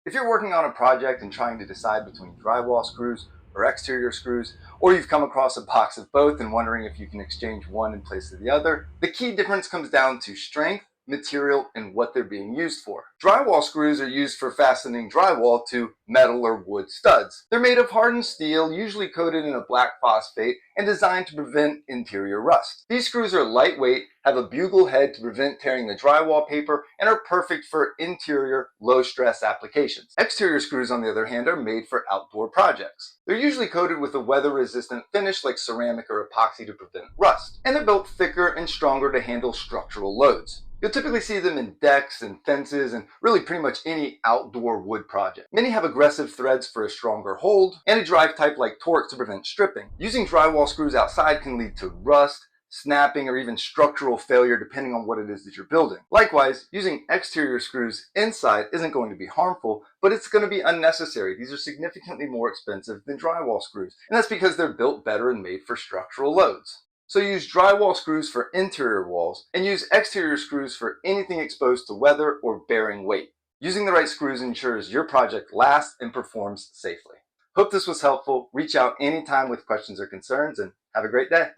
If you're working on a project and trying to decide between drywall screws or exterior screws, or you've come across a box of both and wondering if you can exchange one in place of the other, the key difference comes down to strength, material, and what they're being used for. Drywall screws are used for fastening drywall to metal or wood studs. They're made of hardened steel, usually coated in a black phosphate, and designed to prevent interior rust. These screws are lightweight, have a bugle head to prevent tearing the drywall paper, and are perfect for interior, low-stress applications. Exterior screws, on the other hand, are made for outdoor projects. They're usually coated with a weather-resistant finish like ceramic or epoxy to prevent rust, and they're built thicker and stronger to handle structural loads. You'll typically see them in decks and fences and really pretty much any outdoor wood project. Many have aggressive threads for a stronger hold and a drive type like Torx to prevent stripping. Using drywall screws outside can lead to rust, snapping, or even structural failure depending on what it is that you're building. Likewise, using exterior screws inside isn't going to be harmful, but it's going to be unnecessary. These are significantly more expensive than drywall screws, and that's because they're built better and made for structural loads. So use drywall screws for interior walls and use exterior screws for anything exposed to weather or bearing weight. Using the right screws ensures your project lasts and performs safely. Hope this was helpful. Reach out anytime with questions or concerns, and have a great day.